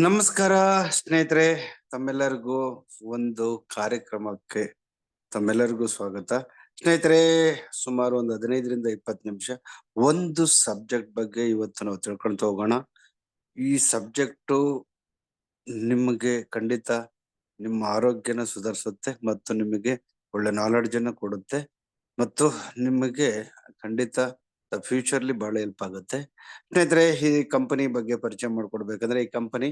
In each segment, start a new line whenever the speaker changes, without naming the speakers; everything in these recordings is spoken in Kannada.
ನಮಸ್ಕಾರ ಸ್ನೇಹಿತರೆ, ತಮ್ಮೆಲ್ಲರಿಗೂ ಒಂದು ಕಾರ್ಯಕ್ರಮಕ್ಕೆ ತಮ್ಮೆಲ್ಲರಿಗೂ ಸ್ವಾಗತ. ಸ್ನೇಹಿತರೆ, ಸುಮಾರು ಒಂದು 15ರಿಂದ 20 ನಿಮಿಷ ಒಂದು ಸಬ್ಜೆಕ್ಟ್ ಬಗ್ಗೆ ಇವತ್ತು ನಾವು ತಿಳ್ಕೊಂತ ಹೋಗೋಣ. ಈ ಸಬ್ಜೆಕ್ಟು ನಿಮಗೆ ಖಂಡಿತ ನಿಮ್ಮ ಆರೋಗ್ಯನ ಸುಧಾರಿಸುತ್ತೆ ಮತ್ತು ನಿಮಗೆ ಒಳ್ಳೆ ನಾಲೆಡ್ಜ್ ಅನ್ನ ಕೊಡುತ್ತೆ ಮತ್ತು ನಿಮಗೆ ಖಂಡಿತ ಫ್ಯೂಚರ್ಲಿ ಬಹಳ ಹೆಲ್ಪ್ ಆಗುತ್ತೆ. ಸ್ನೇಹಿತರೆ, ಈ ಕಂಪನಿ ಬಗ್ಗೆ ಪರಿಚಯ ಮಾಡ್ಕೊಡ್ಬೇಕಂದ್ರೆ ಈ ಕಂಪನಿ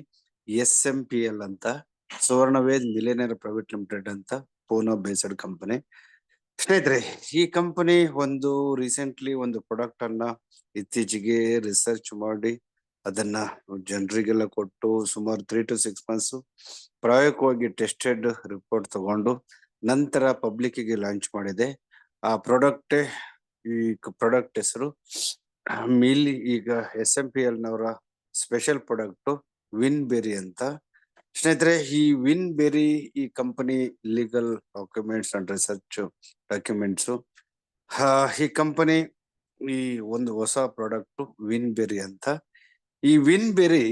SMPL ಅಂತ, ಸುವರ್ಣವೇದ್ ಮಿಲಿಯನಿಯರ್ ಪ್ರೈವೇಟ್ ಲಿಮಿಟೆಡ್ ಅಂತ, ಪೂನಾ ಬೇಸ್ಡ್ ಕಂಪನಿ. ಸ್ನೇಹಿತರೆ, ಈ ಕಂಪನಿ ಒಂದು ರೀಸೆಂಟ್ಲಿ ಒಂದು ಪ್ರಾಡಕ್ಟ್ ಅನ್ನ ಇತ್ತೀಚೆಗೆ ರಿಸರ್ಚ್ ಮಾಡಿ ಅದನ್ನ ಜನರಿಗೆಲ್ಲ ಕೊಟ್ಟು ಸುಮಾರು 3 to 6 ಮಂತ್ಸ್ ಪ್ರಾಯೋಗಿಕವಾಗಿ ಟೆಸ್ಟೆಡ್ ರಿಪೋರ್ಟ್ ತಗೊಂಡು ನಂತರ ಪಬ್ಲಿಕ್ ಗೆ ಲಾಂಚ್ ಮಾಡಿದೆ. ಆ ಪ್ರಾಡಕ್ಟ್ ಈ ಪ್ರಾಡಕ್ಟ್ ಹೆಸರು ಮಿಲಿ. ಈಗ SMPL ನವರ ಸ್ಪೆಷಲ್ ಪ್ರಾಡಕ್ಟ್ ವಿನ್ಬೆರಿ ಅಂತ. ಸ್ನೇಹಿತರೆ, ಈ ವಿನ್ಬೆರಿ ಈ company legal documents and research documents. ಈ ಕಂಪನಿ ಈ ಒಂದು ಹೊಸ ಪ್ರಾಡಕ್ಟ್ ವಿನ್ಬೆರಿ ಅಂತ. ಈ ವಿನ್ಬೆರಿ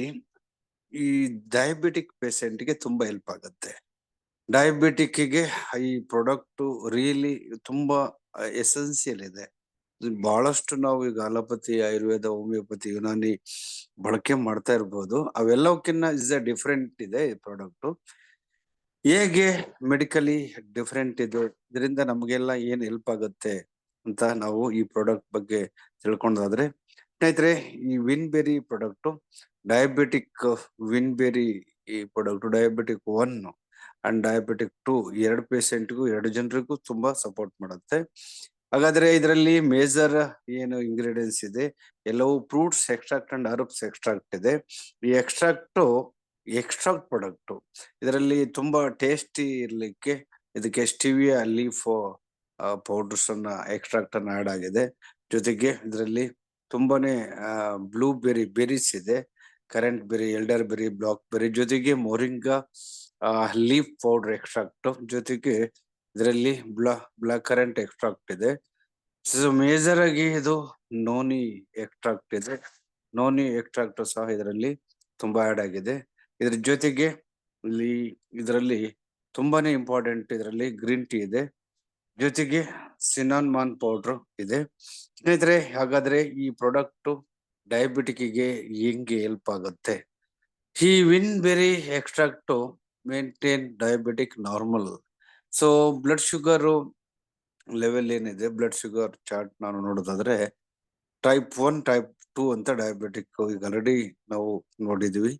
ಈ ಡಯಾಬಿಟಿಕ್ ಪೇಷಂಟ್ ಗೆ ತುಂಬಾ ಹೆಲ್ಪ್ ಆಗುತ್ತೆ. ಡಯಾಬಿಟಿಕ್ ಗೆ ಈ ಪ್ರಾಡಕ್ಟ್ ರಿಯಲಿ ತುಂಬಾ ಎಸೆನ್ಸಿಯಲ್ ಇದೆ. ಬಹಳಷ್ಟು ನಾವು ಈಗ ಅಲೋಪತಿ, ಆಯುರ್ವೇದ, ಹೋಮಿಯೋಪತಿ, ಯುನಾನಿ ಬಳಕೆ ಮಾಡ್ತಾ ಇರ್ಬೋದು. ಅವೆಲ್ಲವಕ್ಕಿಂತ ಇಸ್ ಅ ಡಿಫರೆಂಟ್ ಇದೆ ಈ ಪ್ರಾಡಕ್ಟ್. ಹೇಗೆ ಮೆಡಿಕಲಿ ಡಿಫರೆಂಟ್ ಇದೆ, ಇದರಿಂದ ನಮಗೆಲ್ಲ ಏನ್ ಹೆಲ್ಪ್ ಆಗುತ್ತೆ ಅಂತ ನಾವು ಈ ಪ್ರಾಡಕ್ಟ್ ಬಗ್ಗೆ ತಿಳ್ಕೊಂಡಾದ್ರೆ, ಸ್ನೇಹಿತರೆ, ಈ ವಿನ್ಬೆರಿ ಪ್ರಾಡಕ್ಟ್ ಡಯಾಬಿಟಿಕ್ ವಿನ್ಬೆರಿ ಈ ಪ್ರಾಡಕ್ಟ್ ಡಯಾಬಿಟಿಕ್ 1 ಅಂಡ್ ಡಯಾಬಿಟಿಕ್ 2 ಎರಡು ಪೇಷಂಟ್ಗೂ, ಎರಡು ಜನರಿಗೂ ತುಂಬಾ ಸಪೋರ್ಟ್ ಮಾಡುತ್ತೆ. ಹಾಗಾದ್ರೆ ಇದರಲ್ಲಿ ಮೇಜರ್ ಏನು ಇಂಗ್ರೀಡಿಯೆಂಟ್ಸ್ ಇದೆ, ಎಲ್ಲವೂ fruits extract and herbs extract ಇದೆ. ಈ ಎಕ್ಸ್ಟ್ರಾಕ್ಟ್ ಪ್ರಾಡಕ್ಟ್ ಇದರಲ್ಲಿ ತುಂಬಾ ಟೇಸ್ಟಿ ಇರ್ಲಿಕ್ಕೆ ಇದಕ್ಕೆ ಸ್ಟಿವಿಯಾ ಲೀಫ್ ಪೌಡರ್ಸ್ ಅನ್ನ ಎಕ್ಸ್ಟ್ರಾಕ್ಟ್ ಅನ್ನ ಆಡ್ ಆಗಿದೆ. ಜೊತೆಗೆ ಇದರಲ್ಲಿ ತುಂಬಾನೇ ಬ್ಲೂಬೆರಿ ಬೆರೀಸ್ ಇದೆ, currant berry, elderberry, blackberry, ಜೊತೆಗೆ ಮೊರಿಂಗಾ ಲೀಫ್ ಪೌಡರ್ ಎಕ್ಸ್ಟ್ರಾಕ್ಟ್, ಜೊತೆಗೆ ಇದರಲ್ಲಿ ಬ್ಲಾಕ್ ಕರೆಂಟ್ ಎಕ್ಸ್ಟ್ರಾಕ್ಟ್ ಇದೆ. ಮೇಜರ್ ಆಗಿ ಇದು ನೋನಿ ಎಕ್ಸ್ಟ್ರಾಕ್ಟ್ ಇದೆ. ನೋನಿ ಎಕ್ಸ್ಟ್ರಾಕ್ಟ್ ಸಹ ಇದರಲ್ಲಿ ತುಂಬಾ ಆಡ್ ಆಗಿದೆ. ಇದ್ರ ಜೊತೆಗೆ ಇದರಲ್ಲಿ ತುಂಬಾನೇ ಇಂಪಾರ್ಟೆಂಟ್, ಇದರಲ್ಲಿ ಗ್ರೀನ್ ಟೀ ಇದೆ, ಜೊತೆಗೆ ಸಿನಾನ್ಮಾನ್ ಪೌಡರ್ ಇದೆ. ಸ್ನೇಹಿತರೆ, ಹಾಗಾದ್ರೆ ಈ ಪ್ರಾಡಕ್ಟ್ ಡಯಾಬಿಟಿಕ್ ಗೆ ಹೆಂಗೆ ಹೆಲ್ಪ್ ಆಗುತ್ತೆ? ಈ winberry extract maintain diabetic normal. So blood sugar level ಏನಿದೆ, ಬ್ಲಡ್ ಶುಗರ್ ಚಾರ್ಟ್ ನಾನು ನೋಡೋದಾದ್ರೆ ಟೈಪ್ 1, ಟೈಪ್ 2 ಅಂತ ಡಯಾಬಿಟಿಕ್ ಈಗ ಆಲ್ರೆಡಿ ನಾವು ನೋಡಿದ್ವಿ.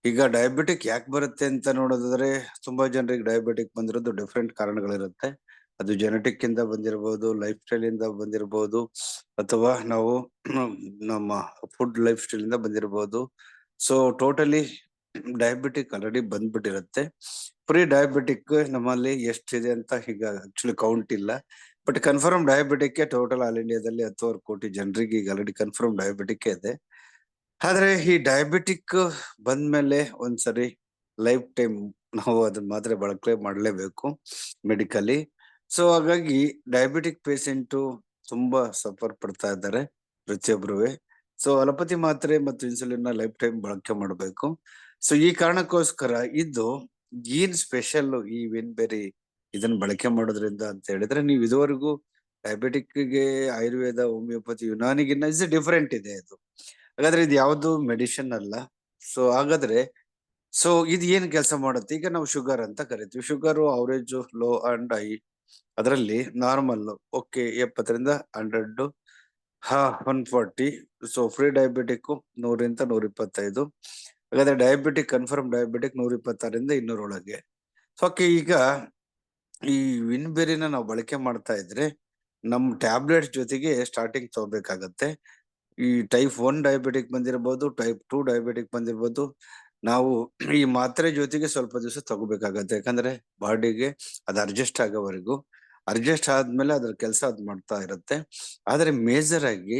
ಈಗ ಡಯಾಬಿಟಿಕ್ ಯಾಕೆ ಬರುತ್ತೆ ಅಂತ ನೋಡೋದಾದ್ರೆ, ತುಂಬಾ ಜನರಿಗೆ ಡಯಾಬಿಟಿಕ್ ಬಂದಿರೋದು ಡಿಫ್ರೆಂಟ್ ಕಾರಣಗಳಿರುತ್ತೆ. ಅದು ಜೆನೆಟಿಕ್ ಇಂದ ಬಂದಿರಬಹುದು, ಲೈಫ್ ಸ್ಟೈಲ್ ಇಂದ ಬಂದಿರಬಹುದು, ಅಥವಾ ನಾವು ನಮ್ಮ ಫುಡ್ ಲೈಫ್ ಸ್ಟೈಲ್ ಇಂದ ಬಂದಿರಬಹುದು. ಸೊ ಟೋಟಲಿ ಡಯಾಬಿಟಿಕ್ ಆಲ್ರೆಡಿ ಬಂದ್ಬಿಟ್ಟಿರುತ್ತೆ. ಪ್ರೀ ಡಯಾಬಿಟಿಕ್ ನಮ್ಮಲ್ಲಿ ಎಷ್ಟಿದೆ ಅಂತ ಈಗ ಆಕ್ಚುಲಿ ಕೌಂಟ್ ಇಲ್ಲ, but confirm diabetic total all ಇಂಡಿಯಾದಲ್ಲಿ 10 ಕೋಟಿ ಜನರಿಗೆ ಈಗ ಆಲ್ರೆಡಿ ಕನ್ಫರ್ಮ್ ಡಯಾಬಿಟಿಕ್ ಇದೆ. ಆದ್ರೆ ಈ ಡಯಾಬಿಟಿಕ್ ಬಂದ್ಮೇಲೆ ಒಂದ್ಸರಿ ಲೈಫ್ ಟೈಮ್ ನಾವು ಅದನ್ನ ಮಾತ್ರ ಬಳಕೆ ಮಾಡಲೇಬೇಕು ಮೆಡಿಕಲಿ. ಸೊ ಹಾಗಾಗಿ ಡಯಾಬಿಟಿಕ್ ಪೇಷಂಟ್ ತುಂಬಾ ಸಫರ್ ಪಡ್ತಾ ಇದ್ದಾರೆ ಪ್ರತಿಯೊಬ್ಬರುವೆ. ಸೊ ಅಲೋಪತಿ ಮಾತ್ರೆ ಮತ್ತು ಇನ್ಸುಲಿನ್ ಲೈಫ್ ಟೈಮ್ ಬಳಕೆ ಮಾಡಬೇಕು. ಸೊ ಈ ಕಾರಣಕ್ಕೋಸ್ಕರ ಇದು ಏನ್ ಸ್ಪೆಷಲ್ ಈ ವಿನ್ಬೆರಿ ಇದನ್ನ ಬಳಕೆ ಮಾಡೋದ್ರಿಂದ ಅಂತ ಹೇಳಿದ್ರೆ, ನೀವು ಇದುವರೆಗೂ ಡಯಾಬಿಟಿಕ್ ಗೆ ಆಯುರ್ವೇದ, ಹೋಮಿಯೋಪತಿ, ಯುನಾನಿಗಿನ್ನ ಇಸ್ ಡಿಫರೆಂಟ್ ಇದೆ ಇದು. ಹಾಗಾದ್ರೆ ಇದು ಯಾವ್ದು ಮೆಡಿಸಿನ್ ಅಲ್ಲ. ಸೊ ಹಾಗಾದ್ರೆ ಇದು ಏನ್ ಕೆಲಸ ಮಾಡುತ್ತೆ? ಈಗ ನಾವು ಶುಗರ್ ಅಂತ ಕರಿತೀವಿ. Sugar average, low and high. ಅದರಲ್ಲಿ ನಾರ್ಮಲ್ ಓಕೆ 70ರಿಂದ 100, 140. ಸೊ ಫ್ರೀ ಡಯಾಬಿಟಿಕ್ 100ರಿಂದ 125. ಹಾಗಾದ್ರೆ ಡಯಾಬಿಟಿಕ್ ಕನ್ಫರ್ಮ್ ಡಯಾಬಿಟಿಕ್ 126ರಿಂದ 200 ಒಳಗೆ. ಓಕೆ, ಈಗ ಈ ವಿನ್ಬೆರಿನ ನಾವು ಬಳಕೆ ಮಾಡ್ತಾ ಇದ್ರೆ ನಮ್ ಟ್ಯಾಬ್ಲೆಟ್ಸ್ ಜೊತೆಗೆ ಸ್ಟಾರ್ಟಿಂಗ್ ತಗೋಬೇಕಾಗತ್ತೆ. ಈ ಟೈಪ್ 1 ಡಯಾಬಿಟಿಕ್ ಬಂದಿರಬಹುದು, ಟೈಪ್ 2 ಡಯಾಬಿಟಿಕ್ ಬಂದಿರಬಹುದು. ನಾವು ಈ ಮಾತ್ರೆ ಜೊತೆಗೆ ಸ್ವಲ್ಪ ದಿವಸ ತಗೋಬೇಕಾಗತ್ತೆ, ಯಾಕಂದ್ರೆ ಬಾಡಿಗೆ ಅದು ಅಡ್ಜಸ್ಟ್ ಆಗೋವರೆಗೂ. ಅಡ್ಜಸ್ಟ್ ಆದ್ಮೇಲೆ ಅದ್ರ ಕೆಲಸ ಅದ್ ಮಾಡ್ತಾ ಇರುತ್ತೆ. ಆದ್ರೆ ಮೇಜರ್ ಆಗಿ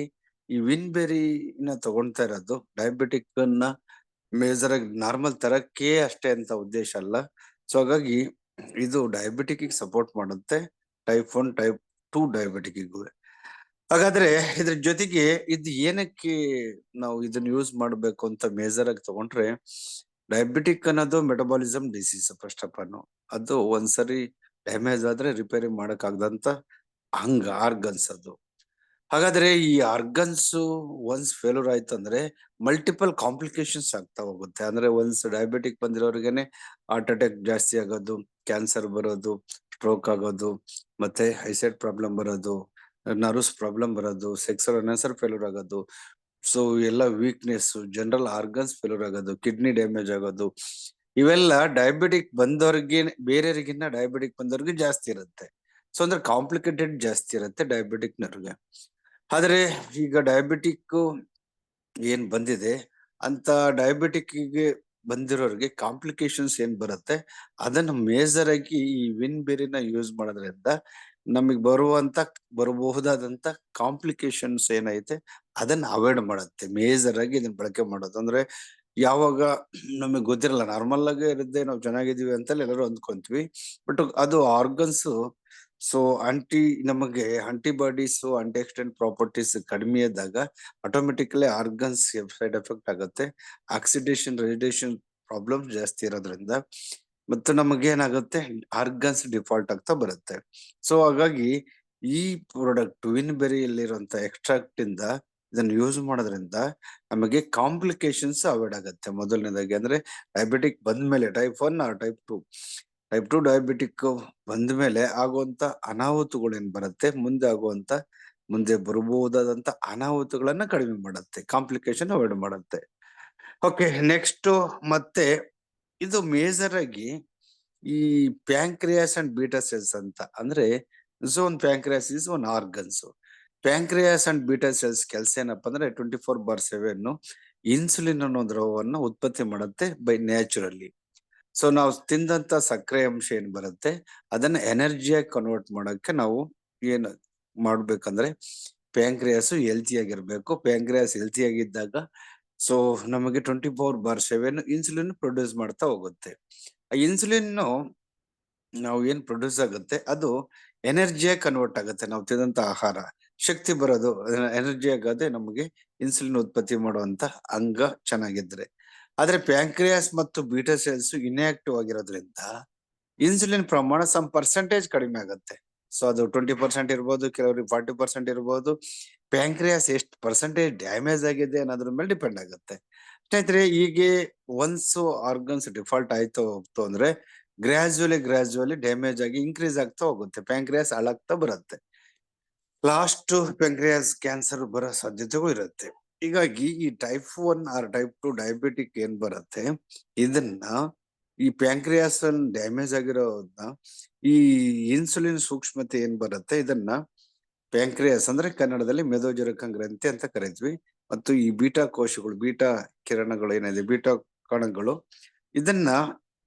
ಈ ವಿನ್ಬೆರಿನ ತಗೊಳ್ತಾ ಇರೋದು ಡಯಾಬಿಟಿಕ್ ಅನ್ನ ಮೇಜರ್ ಆಗಿ ನಾರ್ಮಲ್ ತರಕ್ಕೆ ಅಷ್ಟೇ ಅಂತ ಉದ್ದೇಶ ಅಲ್ಲ. ಸೊ ಹಾಗಾಗಿ ಇದು ಡಯಾಬಿಟಿಕ್ ಸಪೋರ್ಟ್ ಮಾಡುತ್ತೆ, ಟೈಪ್ 1, ಟೈಪ್ 2 ಡಯಾಬಿಟಿಕ್. ಹಾಗಾದ್ರೆ ಇದ್ರ ಜೊತೆಗೆ ಇದು ಏನಕ್ಕೆ ನಾವು ಇದನ್ನ ಯೂಸ್ ಮಾಡ್ಬೇಕು ಅಂತ ಮೇಜರ್ ಆಗಿ ತಗೊಂಡ್ರೆ, ಡಯಾಬಿಟಿಕ್ ಅನ್ನೋದು metabolism disease first of all. ಅದು ಒಂದ್ಸರಿ ಡ್ಯಾಮೇಜ್ ಆದ್ರೆ ರಿಪೇರಿ ಮಾಡಕ್ಕಾಗದಂತ ಆರ್ಗನ್ಸ್ ಅದು. ಹಾಗಾದ್ರೆ ಈ ಆರ್ಗನ್ಸ್ ಒನ್ಸ್ ಫೇಲ್ಯೂರ್ ಆಯ್ತು ಅಂದ್ರೆ ಮಲ್ಟಿಪಲ್ ಕಾಂಪ್ಲಿಕೇಶನ್ಸ್ ಆಗ್ತಾ ಹೋಗುತ್ತೆ. ಅಂದ್ರೆ ಒನ್ಸ್ ಡಯಾಬಿಟಿಕ್ ಬಂದಿರೋರ್ಗೆನೆ ಹಾರ್ಟ್ ಅಟ್ಯಾಕ್ ಜಾಸ್ತಿ ಆಗೋದು, ಕ್ಯಾನ್ಸರ್ ಬರೋದು, ಸ್ಟ್ರೋಕ್ ಆಗೋದು, ಮತ್ತೆ ಐಸೈಟ್ ಪ್ರಾಬ್ಲಮ್ ಬರೋದು, ನರ್ವ್ಸ್ ಪ್ರಾಬ್ಲಮ್ ಬರೋದು, ಸೆಕ್ಸುವಲ್ ಅನ್ಸರ್ ಫೇಲ್ಯೂರ್ ಆಗೋದು. ಸೊ ಎಲ್ಲ ವೀಕ್ನೆಸ್, ಜನರಲ್ ಆರ್ಗನ್ಸ್ ಫೇಲ್ಯೂರ್ ಆಗೋದು, ಕಿಡ್ನಿ ಡ್ಯಾಮೇಜ್ ಆಗೋದು, ಇವೆಲ್ಲ ಡಯಾಬಿಟಿಕ್ ಬಂದವ್ರಿಗೆ ಬೇರೆಯವರಿಗಿನ್ನ ಡಯಾಬಿಟಿಕ್ ಬಂದವ್ರಿಗೆ ಜಾಸ್ತಿ ಇರುತ್ತೆ. ಸೊ ಅಂದ್ರೆ ಕಾಂಪ್ಲಿಕೇಟೆಡ್ ಜಾಸ್ತಿ ಇರುತ್ತೆ ಡಯಾಬಿಟಿಕ್ ನವ್ರಿಗೆ. ಆದ್ರೆ ಈಗ ಡಯಾಬಿಟಿಕ್ ಏನ್ ಬಂದಿದೆ ಅಂತ ಡಯಾಬಿಟಿಕ್ ಗೆ ಬಂದಿರೋರಿಗೆ ಕಾಂಪ್ಲಿಕೇಶನ್ಸ್ ಏನ್ ಬರುತ್ತೆ ಅದನ್ನ ಮೇಜರ್ ಆಗಿ ಈ ವಿನ್ ಬೇರಿನ ಯೂಸ್ ಮಾಡೋದ್ರಿಂದ ನಮಗೆ ಬರಬಹುದಾದಂತ ಕಾಂಪ್ಲಿಕೇಶನ್ಸ್ ಏನೈತೆ ಅದನ್ನ ಅವಾಯ್ಡ್ ಮಾಡುತ್ತೆ. ಮೇಜರ್ ಆಗಿ ಇದನ್ನ ಬಳಕೆ ಮಾಡೋದು ಅಂದ್ರೆ ಯಾವಾಗ ನಮಗೆ ಗೊತ್ತಿರಲ್ಲ, ನಾರ್ಮಲ್ ಆಗಿ ಇರುತ್ತೆ, ನಾವು ಚೆನ್ನಾಗಿದೀವಿ ಅಂತ ಎಲ್ಲರೂ ಅಂದ್ಕೊಂತೀವಿ. ಬಟ್ ಅದು ಆರ್ಗನ್ಸ್ ಸೊ ನಮಗೆ ಆಂಟಿಬಾಡೀಸ್ ಆಂಟಿ ಆಕ್ಸಿಡೆಂಟ್ ಪ್ರಾಪರ್ಟೀಸ್ ಕಡಿಮೆ ಇದ್ದಾಗ ಆಟೋಮೆಟಿಕಲಿ ಆರ್ಗನ್ಸ್ ಸೈಡ್ ಎಫೆಕ್ಟ್ ಆಗುತ್ತೆ. ಆಕ್ಸಿಡೇಷನ್ ರೇಡಿಯೇಷನ್ ಪ್ರಾಬ್ಲಮ್ಸ್ ಜಾಸ್ತಿ ಇರೋದ್ರಿಂದ ಮತ್ತು ನಮಗೆ ಏನಾಗುತ್ತೆ ಆರ್ಗನ್ಸ್ ಡಿಫಾಲ್ಟ್ ಆಗ್ತಾ ಬರುತ್ತೆ. ಸೊ ಹಾಗಾಗಿ ಈ ಪ್ರಾಡಕ್ಟ್ ವಿನ್ ಬೆರಿಯಲ್ಲಿರುವಂತ ಎಕ್ಸ್ಟ್ರಾಕ್ಟ್ ಇಂದ ಇದನ್ನ ಯೂಸ್ ಮಾಡೋದ್ರಿಂದ ನಮಗೆ ಕಾಂಪ್ಲಿಕೇಶನ್ಸ್ ಅವಾಯ್ಡ್ ಆಗುತ್ತೆ. ಮೊದಲನೇದಾಗಿ ಅಂದ್ರೆ ಡಯಾಬಿಟಿಕ್ ಬಂದ್ಮೇಲೆ ಟೈಪ್ 1 ಆರ್ ಟೈಪ್ 2 ಡಯಾಬಿಟಿಕ್ ಬಂದ್ಮೇಲೆ ಆಗುವಂತ ಅನಾಹುತಗಳು ಏನ್ ಬರುತ್ತೆ, ಮುಂದೆ ಬರಬಹುದಾದಂತ ಅನಾಹುತಗಳನ್ನ ಕಡಿಮೆ ಮಾಡುತ್ತೆ, ಕಾಂಪ್ಲಿಕೇಶನ್ ಅವಾಯ್ಡ್ ಮಾಡುತ್ತೆ. ಓಕೆ, ನೆಕ್ಸ್ಟ್ ಮತ್ತೆ ಇದು ಮೇಜರ್ ಆಗಿ ಈ ಪ್ಯಾಂಕ್ರಿಯಾಸ್ ಅಂಡ್ ಬೀಟಾ ಸೆಲ್ಸ್ ಅಂತ ಅಂದ್ರೆ zone pancreas is one organs. Pancreas and beta cells ಕೆಲಸ ಏನಪ್ಪಾ ಅಂದ್ರೆ 24/7 ಇನ್ಸುಲಿನ್ ಅನ್ನೋ ದ್ರವವನ್ನು ಉತ್ಪತ್ತಿ ಮಾಡುತ್ತೆ ಬೈ ನ್ಯಾಚುರಲಿ. ಸೊ ನಾವು ತಿಂದಂತ ಸಕ್ಕರೆ ಅಂಶ ಏನ್ ಬರುತ್ತೆ ಅದನ್ನ ಎನರ್ಜಿಯಾಗಿ ಕನ್ವರ್ಟ್ ಮಾಡಕ್ಕೆ ನಾವು ಏನ್ ಮಾಡ್ಬೇಕಂದ್ರೆ ಪ್ಯಾಂಕ್ರಿಯಾಸ್ ಹೆಲ್ತಿ ಆಗಿರ್ಬೇಕು. ಪ್ಯಾಂಕ್ರಿಯಾಸ್ ಹೆಲ್ತಿ ಆಗಿದ್ದಾಗ ಸೊ ನಮಗೆ 24/7 ಇನ್ಸುಲಿನ್ ಪ್ರೊಡ್ಯೂಸ್ ಮಾಡ್ತಾ ಹೋಗುತ್ತೆ. ಆ ಇನ್ಸುಲಿನ್ ನಾವು ಏನ್ ಪ್ರೊಡ್ಯೂಸ್ ಆಗುತ್ತೆ ಅದು ಎನರ್ಜಿಯಾಗಿ ಕನ್ವರ್ಟ್ ಆಗುತ್ತೆ. ನಾವು ತಿಂದಂತ ಆಹಾರ ಶಕ್ತಿ ಬರೋದು ಎನರ್ಜಿ ಆಗೋದೇ ನಮಗೆ ಇನ್ಸುಲಿನ್ ಉತ್ಪತ್ತಿ ಮಾಡುವಂತ ಅಂಗ ಚೆನ್ನಾಗಿದ್ರೆ. ಆದ್ರೆ ಪ್ಯಾಂಕ್ರಿಯಾಸ್ ಮತ್ತು ಬೀಟಾ ಸೆಲ್ಸ್ ಇನ್ಆಕ್ಟಿವ್ ಆಗಿರೋದ್ರಿಂದ ಇನ್ಸುಲಿನ್ ಪ್ರಮಾಣ ಸಮ್ ಪರ್ಸೆಂಟೇಜ್ ಕಡಿಮೆ ಆಗುತ್ತೆ. ಸೊ ಅದು 20% ಇರ್ಬೋದು, ಕೆಲವರಿಗೆ 40% ಇರ್ಬೋದು. ಪ್ಯಾಂಕ್ರಿಯಾಸ್ ಎಷ್ಟು ಪರ್ಸೆಂಟೇಜ್ ಡ್ಯಾಮೇಜ್ ಆಗಿದೆ ಅನ್ನೋದ್ರ ಮೇಲೆ ಡಿಪೆಂಡ್ ಆಗುತ್ತೆ. ಸ್ನೇಹಿತರೆ, ಹೀಗೆ ಒನ್ಸ್ ಆರ್ಗನ್ಸ್ ಡಿಫಾಲ್ಟ್ ಆಯ್ತು ಅಂದ್ರೆ ಗ್ರಾಜುವಲಿ ಡ್ಯಾಮೇಜ್ ಆಗಿ ಇನ್ಕ್ರೀಸ್ ಆಗ್ತಾ ಹೋಗುತ್ತೆ, ಪ್ಯಾಂಕ್ರಿಯಾಸ್ ಹಾಳಾಗ್ತಾ ಬರುತ್ತೆ. ಲಾಸ್ಟ್ ಪ್ಯಾಂಕ್ರಿಯಾಸ್ ಕ್ಯಾನ್ಸರ್ ಬರೋ ಸಾಧ್ಯತೆಗಳು ಇರುತ್ತೆ. ಹೀಗಾಗಿ ಈ ಟೈಪ್ 1 ಆರ್ ಟೈಪ್ 2 ಡಯಾಬಿಟಿಕ್ ಏನ್ ಬರುತ್ತೆ ಇದನ್ನ ಈ ಪ್ಯಾಂಕ್ರಿಯಾಸ್ ಡ್ಯಾಮೇಜ್ ಆಗಿರೋದನ್ನ ಈ ಇನ್ಸುಲಿನ್ ಸೂಕ್ಷ್ಮತೆ ಏನ್ ಬರುತ್ತೆ ಇದನ್ನ ಪ್ಯಾಂಕ್ರಿಯಾಸ್ ಅಂದ್ರೆ ಕನ್ನಡದಲ್ಲಿ ಮೆದೋಜರಕ ಗ್ರಂಥಿ ಅಂತ ಕರಿತೀವಿ. ಮತ್ತು ಈ ಬೀಟಾ ಕೋಶಗಳು, ಬೀಟಾ ಕಿರಣಗಳು ಏನಿದೆ, ಬೀಟಾ ಕಣಗಳು ಇದನ್ನ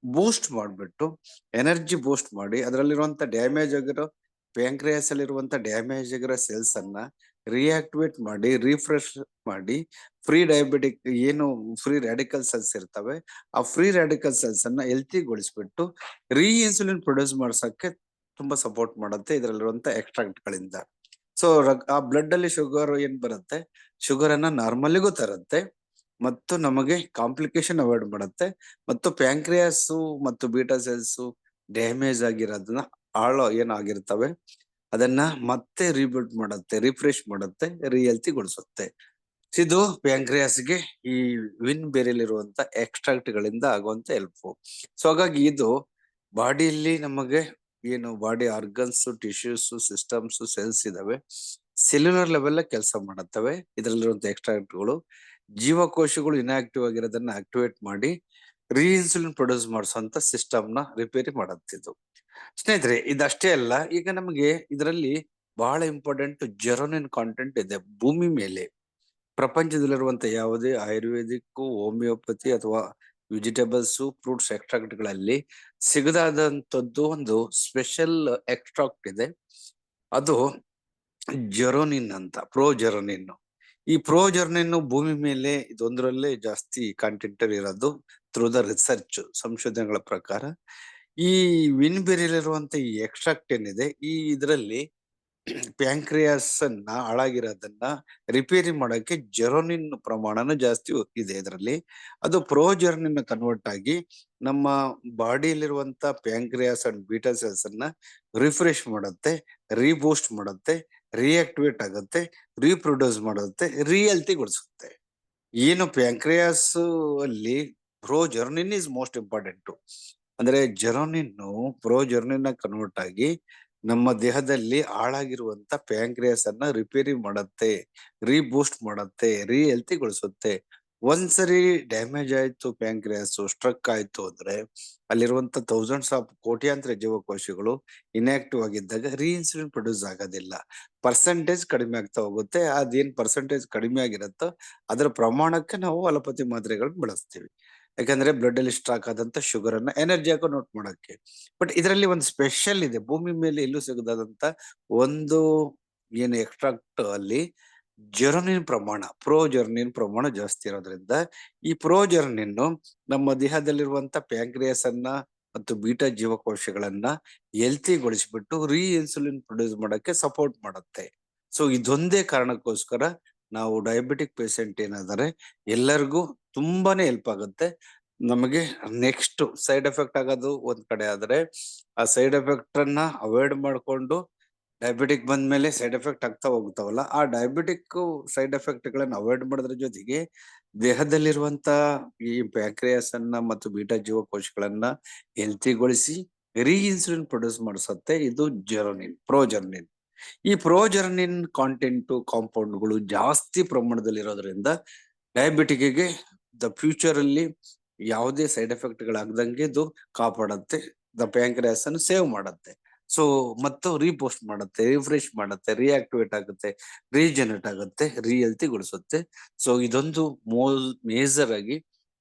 ಬೂಸ್ಟ್ ಮಾಡ್ಬಿಟ್ಟು ಎನರ್ಜಿ ಬೂಸ್ಟ್ ಮಾಡಿ ಅದರಲ್ಲಿರುವಂತ ಡ್ಯಾಮೇಜ್ ಆಗಿರೋ ಪ್ಯಾಂಕ್ರಿಯಾಸ್ ಅಲ್ಲಿರುವಂತ ಡ್ಯಾಮೇಜ್ ಆಗಿರೋ ಸೆಲ್ಸ್ ಅನ್ನ ರಿಯಾಕ್ಟಿವೇಟ್ ಮಾಡಿ ರಿಫ್ರೆಶ್ ಮಾಡಿ ಏನು ಫ್ರೀ ರ್ಯಾಡಿಕಲ್ ಸೆಲ್ಸ್ ಇರ್ತವೆ ಆ ಫ್ರೀ ರ್ಯಾಡಿಕಲ್ ಸೆಲ್ಸ್ ಅನ್ನ ಹೆಲ್ತಿಗೊಳಿಸ್ಬಿಟ್ಟು ಇನ್ಸುಲಿನ್ ಪ್ರೊಡ್ಯೂಸ್ ಮಾಡ್ಸಕ್ಕೆ ತುಂಬಾ ಸಪೋರ್ಟ್ ಮಾಡುತ್ತೆ ಇದರಲ್ಲಿರುವಂತ ಎಕ್ಸ್ಟ್ರಾಕ್ಟ್ ಗಳಿಂದ. ಸೊ ಆ ಬ್ಲಡ್ ಅಲ್ಲಿ ಶುಗರ್ ಏನ್ ಬರುತ್ತೆ, ಶುಗರ್ ಅನ್ನ ನಾರ್ಮಲಿಗೂ ತರುತ್ತೆ ಮತ್ತು ನಮಗೆ ಕಾಂಪ್ಲಿಕೇಶನ್ ಅವಾಯ್ಡ್ ಮಾಡುತ್ತೆ. ಮತ್ತು ಪ್ಯಾಂಕ್ರಿಯಾಸ್ ಮತ್ತು ಬೀಟಾ ಸೆಲ್ಸ್ ಡ್ಯಾಮೇಜ್ ಆಗಿರೋದನ್ನ ಏನಾಗಿರ್ತವೆ ಅದನ್ನ ಮತ್ತೆ ರೀಬಿಲ್ಡ್ ಮಾಡುತ್ತೆ, ರಿಫ್ರೆಶ್ ಮಾಡುತ್ತೆ, ಹೆಲ್ತಿಗೊಳಿಸುತ್ತೆ. ಇದು ಪ್ಯಾಂಕ್ರಿಯಾಸ್ಗೆ ಈ ವಿನ್ ಬೇರೆಯಲ್ಲಿರುವಂತ ಎಕ್ಸ್ಟ್ರಾಕ್ಟ್ ಗಳಿಂದ ಆಗುವಂತ ಹೆಲ್ಪ್. ಸೊ ಹಾಗಾಗಿ ಇದು ಬಾಡಿಯಲ್ಲಿ ನಮಗೆ ಏನು body organs, tissues, systems, cells ಇದಾವೆ, ಸೆಲ್ಯುಲರ್ ಲೆವೆಲ್ ಕೆಲಸ ಮಾಡುತ್ತವೆ. ಇದರಲ್ಲಿರುವಂತ ಎಕ್ಸ್ಟ್ರಾಕ್ಟ್ಗಳು ಜೀವಕೋಶಗಳು ಇನ್ಆಕ್ಟಿವ್ ಆಗಿರೋದನ್ನ ಆಕ್ಟಿವೇಟ್ ಮಾಡಿ ಇನ್ಸುಲಿನ್ ಪ್ರೊಡ್ಯೂಸ್ ಮಾಡಿಸುವಂತ ಸಿಸ್ಟಮ್ ನ ರಿಪೇರಿ ಮಾಡುತ್ತಿದ್ದು. ಸ್ನೇಹಿತರೆ, ಇದಷ್ಟೇ ಅಲ್ಲ, ಈಗ ನಮಗೆ ಇದರಲ್ಲಿ ಬಹಳ ಇಂಪಾರ್ಟೆಂಟ್ ಜೆರೋನಿನ್ ಕಾಂಟೆಂಟ್ ಇದೆ. ಭೂಮಿ ಮೇಲೆ ಪ್ರಪಂಚದಲ್ಲಿರುವಂತ ಯಾವುದೇ ಆಯುರ್ವೇದಿಕ್, ಹೋಮಿಯೋಪತಿ ಅಥವಾ ವೆಜಿಟೇಬಲ್ಸ್, ಫ್ರೂಟ್ಸ್ ಎಕ್ಸ್ಟ್ರಾಕ್ಟ್ ಗಳಲ್ಲಿ ಸಿಗದಾದಂತದ್ದು ಒಂದು ಸ್ಪೆಷಲ್ ಎಕ್ಸ್ಟ್ರಾಕ್ಟ್ ಇದೆ. ಅದು ಜೆರೋನಿನ್ ಅಂತ, ಪ್ರೋಜೆರೋನಿನ್. ಈ ಪ್ರೋಜೆರೋನಿನ್ ಭೂಮಿ ಮೇಲೆ ಇದೊಂದರಲ್ಲೇ ಜಾಸ್ತಿ ಕಾಂಟೆಂಟ್ ಇರೋದು ಥ್ರೂ ದ ರಿಸರ್ಚ್, ಸಂಶೋಧನೆಗಳ ಪ್ರಕಾರ. ಈ ವಿನ್ಬೆರಿಯಲ್ಲಿರುವಂತ ಈ ಎಕ್ಸ್ಟ್ರಾಕ್ಟ್ ಏನಿದೆ ಇದರಲ್ಲಿ ಪ್ಯಾಂಕ್ರಿಯಾಸ್ ಅನ್ನ ಹಾಳಾಗಿರೋದನ್ನ ರಿಪೇರಿ ಮಾಡಕ್ಕೆ ಜೆರೋನಿನ್ ಪ್ರಮಾಣನೂ ಜಾಸ್ತಿ ಇದೆ ಇದರಲ್ಲಿ. ಅದು ಪ್ರೋಜರ್ನಿನ್ ಕನ್ವರ್ಟ್ ಆಗಿ ನಮ್ಮ ಬಾಡಿಯಲ್ಲಿರುವಂತ ಪ್ಯಾಂಕ್ರಿಯಾಸ್ ಅಂಡ್ ಬೀಟಾ ಸೆಲ್ಸ್ ಅನ್ನ ರಿಫ್ರೆಶ್ ಮಾಡುತ್ತೆ, ರೀಬೂಸ್ಟ್ ಮಾಡುತ್ತೆ, ರಿಯಾಕ್ಟಿವೇಟ್ ಆಗುತ್ತೆ, ರೀಪ್ರೊಡ್ಯೂಸ್ ಮಾಡುತ್ತೆ, ಗೊಳಿಸುತ್ತೆ. ಏನು ಪ್ಯಾಂಕ್ರಿಯಾಸ್ ಅಲ್ಲಿ ಪ್ರೋಜರ್ನಿನ್ ಇಸ್ ಮೋಸ್ಟ್ ಇಂಪಾರ್ಟೆಂಟ್. ಅಂದ್ರೆ ಜೆರೋನಿನ್ ಪ್ರೋಜರ್ನಿನ್ ಕನ್ವರ್ಟ್ ಆಗಿ ನಮ್ಮ ದೇಹದಲ್ಲಿ ಹಾಳಾಗಿರುವಂತ ಪ್ಯಾಂಕ್ರಿಯಾಸ್ ಅನ್ನ ರಿಪೇರಿ ಮಾಡುತ್ತೆ, ರೀಬೂಸ್ಟ್ ಮಾಡುತ್ತೆ, ಗೊಳಿಸುತ್ತೆ. ಒಂದ್ಸರಿ ಡ್ಯಾಮೇಜ್ ಆಯ್ತು, ಪ್ಯಾಂಕ್ರಿಯಾಸ್ ಸ್ಟ್ರಕ್ ಆಯ್ತು ಅಂದ್ರೆ ಅಲ್ಲಿರುವಂತ ಥೌಸಂಡ್ಸ್ ಆಫ್ ಕೋಟ್ಯಾಂತರ ಜೀವಕೋಶಗಳು ಇನ್ಆಕ್ಟಿವ್ ಆಗಿದ್ದಾಗ ಇನ್ಸುಲಿನ್ ಪ್ರೊಡ್ಯೂಸ್ ಆಗೋದಿಲ್ಲ. ಪರ್ಸೆಂಟೇಜ್ ಕಡಿಮೆ ಆಗ್ತಾ ಹೋಗುತ್ತೆ. ಅದೇನ್ ಪರ್ಸೆಂಟೇಜ್ ಕಡಿಮೆ ಆಗಿರುತ್ತೋ ಅದರ ಪ್ರಮಾಣಕ್ಕೆ ನಾವು ಅಲೋಪತಿ ಮಾತ್ರೆಗಳನ್ನ ಬಳಸ್ತೀವಿ. ಯಾಕಂದ್ರೆ ಬ್ಲಡ್ ಅಲ್ಲಿ ಸ್ಟಾಕ್ ಆದಂತ ಶುಗರ್ ಅನ್ನ ಎನರ್ಜಿ ಹಾಕೋ ನೋಟ್ ಮಾಡಕ್ಕೆ. ಬಟ್ ಇದರಲ್ಲಿ ಒಂದು ಸ್ಪೆಷಲ್ ಇದೆ, ಭೂಮಿ ಮೇಲೆ ಎಲ್ಲೂ ಸಿಗದಾದಂತ ಒಂದು ಏನು ಎಕ್ಸ್ಟ್ರಾಕ್ಟ್ ಅಲ್ಲಿ ಜೆರೋನಿನ್ ಪ್ರಮಾಣ, ಪ್ರೋಜರ್ನಿನ್ ಪ್ರಮಾಣ ಜಾಸ್ತಿ ಇರೋದ್ರಿಂದ ಈ ಪ್ರೋಜರ್ನಿನ್ ನಮ್ಮ ದೇಹದಲ್ಲಿರುವಂತ ಪ್ಯಾಂಕ್ರಿಯಾಸ್ ಅನ್ನ ಮತ್ತು ಬೀಟಾ ಜೀವಕೋಶಗಳನ್ನ ಗೊಳಿಸ್ಬಿಟ್ಟು ಇನ್ಸುಲಿನ್ ಪ್ರೊಡ್ಯೂಸ್ ಮಾಡಕ್ಕೆ ಸಪೋರ್ಟ್ ಮಾಡುತ್ತೆ. ಸೊ ಇದೊಂದೇ ಕಾರಣಕ್ಕೋಸ್ಕರ ನಾವು ಡಯಾಬಿಟಿಕ್ ಪೇಷಂಟ್ ಏನಾದರೆ ಎಲ್ಲರಿಗೂ ತುಂಬಾನೇ ಹೆಲ್ಪ್ ಆಗುತ್ತೆ. ನಮಗೆ ನೆಕ್ಸ್ಟ್ ಸೈಡ್ ಎಫೆಕ್ಟ್ ಆಗೋದು ಒಂದ್ ಕಡೆ ಆದ್ರೆ, ಆ ಸೈಡ್ ಎಫೆಕ್ಟ್ ಅನ್ನ ಅವಾಯ್ಡ್ ಮಾಡ್ಕೊಂಡು ಡಯಾಬಿಟಿಕ್ ಬಂದ್ಮೇಲೆ ಸೈಡ್ ಎಫೆಕ್ಟ್ ಆಗ್ತಾ ಹೋಗ್ತಾವಲ್ಲ, ಆ ಡಯಾಬಿಟಿಕ್ ಸೈಡ್ ಎಫೆಕ್ಟ್ ಗಳನ್ನ ಅವಾಯ್ಡ್ ಮಾಡೋದ್ರ ಜೊತೆಗೆ ದೇಹದಲ್ಲಿರುವಂತ ಈ ಪ್ಯಾಂಕ್ರಿಯಾಸ್ ಅನ್ನ ಮತ್ತು ಬೀಟಾ ಜೀವಕೋಶಗಳನ್ನ ಹೆಲ್ತಿಗೊಳಿಸಿ ಇನ್ಸುಲಿನ್ ಪ್ರೊಡ್ಯೂಸ್ ಮಾಡಿಸುತ್ತೆ. ಇದು ಪ್ರೋಜರ್ನಿನ್. ಈ ಪ್ರೋಜರ್ನಿನ್ ಕಾಂಟೆಂಟ್ ಕಾಂಪೌಂಡ್ಗಳು ಜಾಸ್ತಿ ಪ್ರಮಾಣದಲ್ಲಿ ಇರೋದ್ರಿಂದ ಡಯಾಬಿಟಿಕ್ಗೆ ಫ್ಯೂಚರ್ ಅಲ್ಲಿ ಯಾವುದೇ ಸೈಡ್ ಎಫೆಕ್ಟ್ ಗಳಾಗದಂಗೆ ಇದು ಕಾಪಾಡುತ್ತೆ. ಪ್ಯಾಂಕ್ರಿಯಾಸ್ ಅನ್ನು ಸೇವ್ ಮಾಡುತ್ತೆ. ಸೊ ಮತ್ತು ರೀಪೋಸ್ಟ್ ಮಾಡುತ್ತೆ, ರಿಫ್ರೆಶ್ ಮಾಡುತ್ತೆ, ರಿಯಾಕ್ಟಿವೇಟ್ ಆಗುತ್ತೆ, ರೀಜನರೇಟ್ ಆಗುತ್ತೆ, ಗೊಳಿಸುತ್ತೆ. ಸೊ ಇದೊಂದು ಮೇಜರ್ ಆಗಿ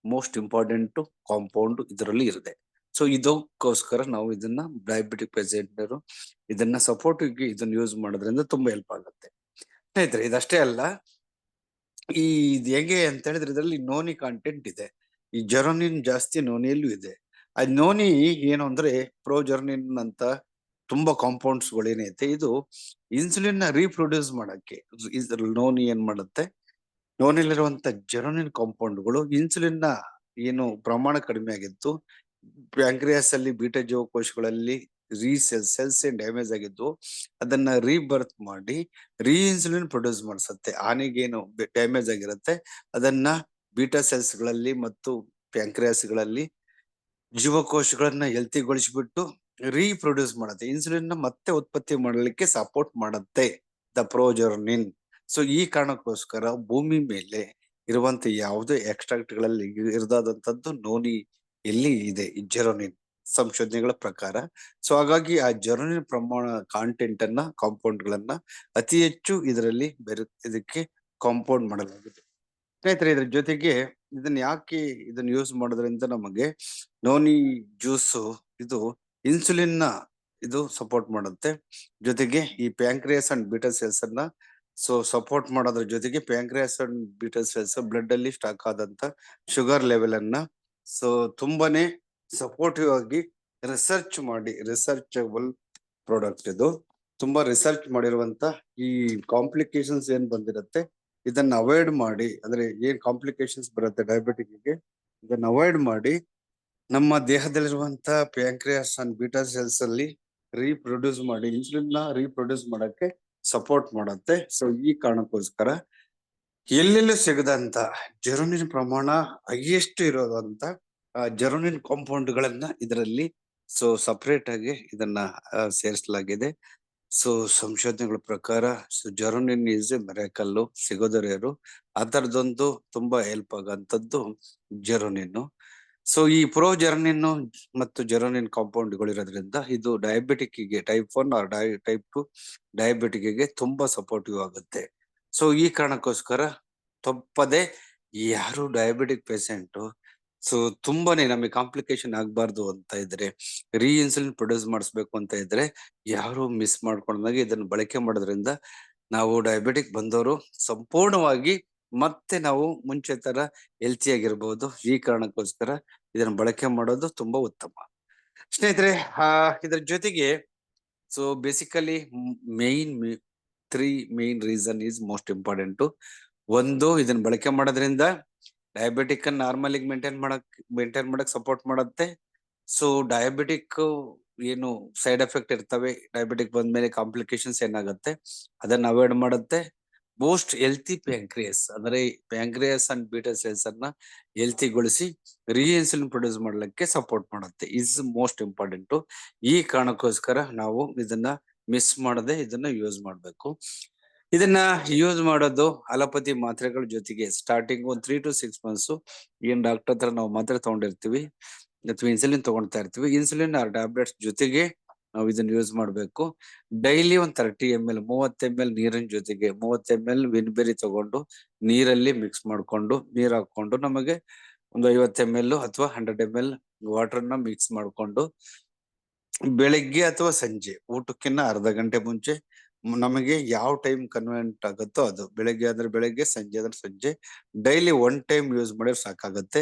ಮೋಸ್ಟ್ ಇಂಪಾರ್ಟೆಂಟ್ ಕಾಂಪೌಂಡ್ ಇದರಲ್ಲಿ ಇದೆ. ಸೊ ಇದಕ್ಕೋಸ್ಕರ ನಾವು ಇದನ್ನ ಡಯಾಬಿಟಿಕ್ ಪೇಷಂಟ್ ಇದನ್ನ ಸಪೋರ್ಟಿವ್ ಇದನ್ನ ಯೂಸ್ ಮಾಡೋದ್ರಿಂದ ತುಂಬಾ ಹೆಲ್ಪ್ ಆಗುತ್ತೆ. ಸ್ನೇಹಿತರೆ, ಇದಷ್ಟೇ ಅಲ್ಲ, ಈ ಇದು ಹೇಗೆ ಅಂತ ಹೇಳಿದ್ರೆ ಇದರಲ್ಲಿ ನೋನಿ ಕಾಂಟೆಂಟ್ ಇದೆ. ಈ ಜೆರೋನಿನ್ ಜಾಸ್ತಿ ನೋನಿಯಲ್ಲೂ ಇದೆ. ಆ ನೋನಿ ಏನು ಅಂದ್ರೆ ಪ್ರೋಜರ್ನಿನ್ ಅಂತ ತುಂಬಾ ಕಾಂಪೌಂಡ್ಸ್ ಗಳೇನೈತೆ, ಇದು ಇನ್ಸುಲಿನ್ ನ ರೀಪ್ರೊಡ್ಯೂಸ್ ಮಾಡಕ್ಕೆ ನೋನಿ ಏನ್ ಮಾಡುತ್ತೆ, ನೋನಿಲಿರುವಂತ ಜೆರೋನಿನ್ ಕಾಂಪೌಂಡ್ಗಳು ಇನ್ಸುಲಿನ್ ನ ಏನು ಪ್ರಮಾಣ ಕಡಿಮೆ ಆಗಿತ್ತು, ಪ್ಯಾಂಕ್ರಿಯಾಸ್ ಅಲ್ಲಿ ಬೀಟಾ ಜೀವಕೋಶಗಳಲ್ಲಿ ಸೆಲ್ಸ್ ಏನ್ ಡ್ಯಾಮೇಜ್ ಆಗಿದ್ದು ಅದನ್ನ ರೀಬರ್ತ್ ಮಾಡಿ ಇನ್ಸುಲಿನ್ ಪ್ರೊಡ್ಯೂಸ್ ಮಾಡಿಸುತ್ತೆ. ಆನೆಗೇನು ಡ್ಯಾಮೇಜ್ ಆಗಿರುತ್ತೆ ಅದನ್ನ ಬೀಟಾ ಸೆಲ್ಸ್ ಗಳಲ್ಲಿ ಮತ್ತು ಪ್ಯಾಂಕ್ರಿಯಾಸ್ ಗಳಲ್ಲಿ ಜೀವಕೋಶಗಳನ್ನ ಹೆಲ್ತಿಗೊಳಿಸ್ಬಿಟ್ಟು ರೀಪ್ರೊಡ್ಯೂಸ್ ಮಾಡುತ್ತೆ. ಇನ್ಸುಲಿನ್ ನ ಮತ್ತೆ ಉತ್ಪತ್ತಿ ಮಾಡಲಿಕ್ಕೆ ಸಪೋರ್ಟ್ ಮಾಡುತ್ತೆ ಪ್ರೋಜರ್ನಿನ್. ಸೊ ಈ ಕಾರಣಕ್ಕೋಸ್ಕರ ಭೂಮಿ ಮೇಲೆ ಇರುವಂತ ಯಾವುದೇ ಎಕ್ಸ್ಟ್ರಾಕ್ಟ್ ಗಳಲ್ಲಿ ಇರದಾದಂತದ್ದು ನೋನಿ ಎಲ್ಲಿ ಇದೆ ಈ ಜೆರೋನಿನ್ ಸಂಶೋಧನೆಗಳ ಪ್ರಕಾರ. ಸೊ ಹಾಗಾಗಿ ಆ ಜೆರೋನಿನ್ ಪ್ರಮಾಣ ಕಾಂಟೆಂಟ್ ಅನ್ನ ಕಾಂಪೌಂಡ್ ಗಳನ್ನ ಅತಿ ಹೆಚ್ಚು ಇದರಲ್ಲಿ ಇದಕ್ಕೆ ಕಾಂಪೌಂಡ್ ಮಾಡಲಾಗಿದೆ. ಸ್ನೇಹಿತರೆ, ಇದ್ರ ಜೊತೆಗೆ ಇದನ್ನ ಯೂಸ್ ಮಾಡೋದ್ರಿಂದ ನಮಗೆ ನೋನಿ ಜ್ಯೂಸ್ ಇದು ಇನ್ಸುಲಿನ್ ನ ಇದು ಸಪೋರ್ಟ್ ಮಾಡುತ್ತೆ. ಜೊತೆಗೆ ಈ ಪ್ಯಾಂಕ್ರಿಯಾಸ್ ಅಂಡ್ ಬೀಟಾ ಸೆಲ್ಸ್ ಅನ್ನ ಸಪೋರ್ಟ್ ಮಾಡೋದ್ರ ಜೊತೆಗೆ pancreas and beta cells blood ಅಲ್ಲಿ ಸ್ಟಾಕ್ ಆದಂತ ಶುಗರ್ ಲೆವೆಲ್ ಅನ್ನ ತುಂಬಾನೇ ಸಪೋರ್ಟಿವ್ ಆಗಿ ರಿಸರ್ಚಬಲ್ ಪ್ರಾಡಕ್ಟ್. ಇದು ತುಂಬಾ ರಿಸರ್ಚ್ ಮಾಡಿರುವಂತ ಈ ಕಾಂಪ್ಲಿಕೇಶನ್ಸ್ ಏನ್ ಬಂದಿರುತ್ತೆ ಇದನ್ನ ಅವಾಯ್ಡ್ ಮಾಡಿ, ಅಂದ್ರೆ ಏನ್ ಕಾಂಪ್ಲಿಕೇಶನ್ಸ್ ಬರುತ್ತೆ ಡಯಾಬಿಟಿಕ್ಗೆ ಇದನ್ನ ಅವಾಯ್ಡ್ ಮಾಡಿ ನಮ್ಮ ದೇಹದಲ್ಲಿರುವಂತ ಪ್ಯಾಂಕ್ರಿಯಾಸ್ ಅಂಡ್ ಬೀಟಾ ಸೆಲ್ಸ್ ಅಲ್ಲಿ ರೀಪ್ರೊಡ್ಯೂಸ್ ಮಾಡಿ ಇನ್ಸುಲಿನ್ ನ ರೀಪ್ರೊಡ್ಯೂಸ್ ಮಾಡಕ್ಕೆ ಸಪೋರ್ಟ್ ಮಾಡುತ್ತೆ. ಸೊ ಈ ಕಾರಣಕ್ಕೋಸ್ಕರ ಎಲ್ಲೆಲ್ಲೂ ಸಿಗದಂತ ಜೆರೋನಿನ್ ಪ್ರಮಾಣ ಹೈಯೆಸ್ಟ್ ಇರೋದಂತ ಜೆರೋನಿನ್ ಕಾಂಪೌಂಡ್ ಗಳನ್ನ ಇದರಲ್ಲಿ ಸಪರೇಟ್ ಆಗಿ ಇದನ್ನ ಸೇರಿಸಲಾಗಿದೆ. ಸೊ ಸಂಶೋಧನೆಗಳ ಪ್ರಕಾರ ಜೆರೋನಿನ್ ಈಸ್ ಎ ಮಿರಾಕಲ್, ಸಿಗೋದು ರೇರು. ಅದರದೊಂದು ತುಂಬಾ ಹೆಲ್ಪ್ ಆಗಂತದ್ದು ಜೆರೋನಿನ್. ಸೊ ಈ ಪ್ರೋಜೆರೋನಿನ್ ಮತ್ತು ಜೆರೋನಿನ್ ಕಾಂಪೌಂಡ್ ಗಳಿರೋದ್ರಿಂದ ಇದು ಡಯಾಬಿಟಿಕ್ ಗೆ ಟೈಪ್ 1 ಆರ್ ಟೈಪ್ 2 ಡಯಾಬಿಟಿಕ್ ಗೆ ತುಂಬಾ ಸಪೋರ್ಟಿವ್ ಆಗುತ್ತೆ. ಸೊ ಈ ಕಾರಣಕ್ಕೋಸ್ಕರ ತಪ್ಪದೆ ಯಾರು ಡಯಾಬಿಟಿಕ್ ಪೇಷಂಟ್ ಸೊ ತುಂಬಾನೇ ನಮಗೆ ಕಾಂಪ್ಲಿಕೇಶನ್ ಆಗ್ಬಾರ್ದು ಅಂತ ಇದ್ರೆ, ಇನ್ಸುಲಿನ್ ಪ್ರೊಡ್ಯೂಸ್ ಮಾಡಿಸ್ಬೇಕು ಅಂತ ಇದ್ರೆ ಯಾರು ಮಿಸ್ ಮಾಡ್ಕೊಂಡಾಗ ಇದನ್ನ ಬಳಕೆ ಮಾಡೋದ್ರಿಂದ ನಾವು ಡಯಾಬಿಟಿಕ್ ಬಂದವರು ಸಂಪೂರ್ಣವಾಗಿ ಮತ್ತೆ ನಾವು ಮುಂಚೆ ತರ ಹೆಲ್ತಿ ಆಗಿರ್ಬಹುದು. ಈ ಕಾರಣಕ್ಕೋಸ್ಕರ ಇದನ್ನ ಬಳಕೆ ಮಾಡೋದು ತುಂಬಾ ಉತ್ತಮ. ಸ್ನೇಹಿತರೆ, ಇದ್ರ ಜೊತೆಗೆ so basically main 3 main reason is most important. ಒಂದು, ಇದನ್ನ ಬಳಕೆ ಮಾಡೋದ್ರಿಂದ ಡಯಾಬಿಟಿಕ್ ನಾರ್ಮಲ್ ಮೇಂಟೈನ್ ಮಾಡಕ್ ಸಪೋರ್ಟ್ ಮಾಡುತ್ತೆ. ಸೊ ಡಯಾಬಿಟಿಕ್ ಏನು ಸೈಡ್ ಎಫೆಕ್ಟ್ ಇರ್ತವೆ, ಡಯಾಬಿಟಿಕ್ ಬಂದ್ಮೇಲೆ ಕಾಂಪ್ಲಿಕೇಶನ್ಸ್ ಏನಾಗುತ್ತೆ ಅದನ್ನ ಅವಾಯ್ಡ್ ಮಾಡುತ್ತೆ. ಮೋಸ್ಟ್ ಹೆಲ್ತಿ ಪ್ಯಾಂಕ್ರಿಯಸ್ ಅಂದ್ರೆ ಪ್ಯಾಂಕ್ರಿಯಸ್ ಅಂಡ್ ಬೀಟಾ ಸೆಲ್ಸ್ ಅನ್ನ ಹೆಲ್ತಿಗೊಳಿಸಿ ಇನ್ಸುಲಿನ್ ಪ್ರೊಡ್ಯೂಸ್ ಮಾಡ್ಲಿಕ್ಕೆ ಸಪೋರ್ಟ್ ಮಾಡುತ್ತೆ. Is most important. ಈ ಕಾರಣಕ್ಕೋಸ್ಕರ ನಾವು ಇದನ್ನ ಮಿಸ್ ಮಾಡದೆ ಇದನ್ನ ಯೂಸ್ ಮಾಡ್ಬೇಕು. ಇದನ್ನ ಯೂಸ್ ಮಾಡೋದು ಅಲೋಪತಿ ಮಾತ್ರೆಗಳ ಜೊತೆಗೆ ಸ್ಟಾರ್ಟಿಂಗ್ 1 3 to 6 months ಏನ್ ಡಾಕ್ಟರ್ ಹತ್ರ ನಾವು ಮಾತ್ರೆ ತಗೊಂಡಿರ್ತೀವಿ ಅಥವಾ ಇನ್ಸುಲಿನ್ ತಗೊಳ್ತಾ ಇರ್ತೀವಿ, ಇನ್ಸುಲಿನ್ ಆರ್ ಟ್ಯಾಬ್ಲೆಟ್ಸ್ ಜೊತೆಗೆ ನಾವು ಇದನ್ನ ಯೂಸ್ ಮಾಡ್ಬೇಕು. ಡೈಲಿ 30 ml 30 ml ನೀರಿನ ಜೊತೆಗೆ 30 ml ವಿನ್ಬೆರಿ ತಗೊಂಡು ನೀರಲ್ಲಿ ಮಿಕ್ಸ್ ಮಾಡ್ಕೊಂಡು ನೀರ್ ಹಾಕೊಂಡು ನಮಗೆ ಒಂದು 50 ml ಅಥವಾ 100 ml ವಾಟರ್ನ ಮಿಕ್ಸ್ ಮಾಡ್ಕೊಂಡು ಬೆಳಿಗ್ಗೆ ಅಥವಾ ಸಂಜೆ ಊಟಕ್ಕಿಂತ ಅರ್ಧ ಗಂಟೆ ಮುಂಚೆ ನಮಗೆ ಯಾವ ಟೈಮ್ ಕನ್ವೆಂಟ್ ಆಗುತ್ತೋ ಅದು, ಬೆಳಗ್ಗೆ ಆದ್ರೆ ಬೆಳಗ್ಗೆ, ಸಂಜೆ ಆದ್ರೆ ಸಂಜೆ, ಡೈಲಿ 1 ಟೈಮ್ ಯೂಸ್ ಮಾಡಿದ್ರೆ ಸಾಕಾಗತ್ತೆ.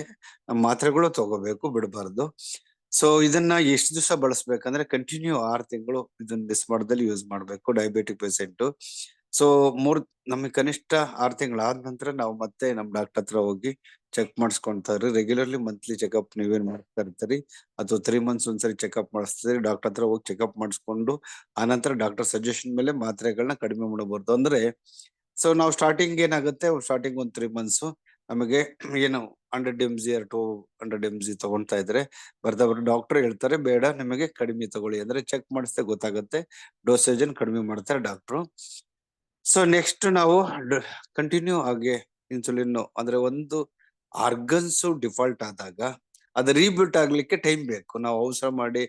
ಮಾತ್ರೆಗಳು ತಗೋಬೇಕು, ಬಿಡಬಾರ್ದು. ಸೊ ಇದನ್ನ ಎಷ್ಟು ದಿವಸ ಬಳಸ್ಬೇಕಂದ್ರೆ ಕಂಟಿನ್ಯೂ 6 ತಿಂಗಳು ಇದನ್ನ ಮಿಸ್ ಮಾಡ್ದಲ್ಲಿ ಯೂಸ್ ಮಾಡ್ಬೇಕು ಡಯಾಬಿಟಿಕ್ ಪೇಷಂಟ್. ಸೊ ನಮಗೆ ಕನಿಷ್ಠ 6 ತಿಂಗಳಾದ ನಂತರ ನಾವು ಮತ್ತೆ ನಮ್ ಡಾಕ್ಟರ್ ಹತ್ರ ಹೋಗಿ ಚೆಕ್ ಮಾಡಿಸ್ಕೊಂತಾರೆ. ರೆಗ್ಯುಲರ್ಲಿ ಮಂತ್ಲಿ ಚೆಕ್ಅಪ್ ನೀವೇನ್ ಮಾಡ್ತಾ ಇರ್ತೀರಿ ಅಥವಾ 3 months ಒಂದ್ಸರಿ ಚೆಕ್ಅಪ್ ಮಾಡಿಸ್ತೀರಿ, ಡಾಕ್ಟರ್ ಹತ್ರ ಹೋಗಿ ಚೆಕ್ಅಪ್ ಮಾಡಿಸ್ಕೊಂಡು ಆನಂತರ ಡಾಕ್ಟರ್ ಸಜೆಷನ್ ಮೇಲೆ ಮಾತ್ರೆಗಳನ್ನ ಕಡಿಮೆ ಮಾಡಬಹುದು. ಅಂದ್ರೆ ಸೊ ನಾವು ಸ್ಟಾರ್ಟಿಂಗ್ ಏನಾಗುತ್ತೆ, ಸ್ಟಾರ್ಟಿಂಗ್ 3 months ನಮಗೆ ಏನು 100 mg or 200 mg ತಗೊಂತಾ ಇದ್ರೆ ಬರ್ತಾ ಡಾಕ್ಟರ್ ಹೇಳ್ತಾರೆ ಬೇಡ ನಿಮಗೆ ಕಡಿಮೆ ತಗೊಳ್ಳಿ, ಅಂದ್ರೆ ಚೆಕ್ ಮಾಡಿస్తే ಗೊತ್ತಾಗುತ್ತೆ, ಡೋಸೇಜ್ ಕಡಿಮೆ ಮಾಡ್ತಾರೆ ಡಾಕ್ಟ್ರು. ಸೊ ನೆಕ್ಸ್ಟ್ ನಾವು ಕಂಟಿನ್ಯೂ ಆಗಿ ಇನ್ಸುಲಿನ್ ಅಂದ್ರೆ ಒಂದು ಆರ್ಗನ್ಸ್ ಡಿಫಾಲ್ಟ್ ಆದಾಗ ಅದು ರೀಬಿಲ್ಟ್ ಆಗ್ಲಿಕ್ಕೆ ಟೈಮ್ ಬೇಕು. ನಾವು ಅವಸರ ಮಾಡಿ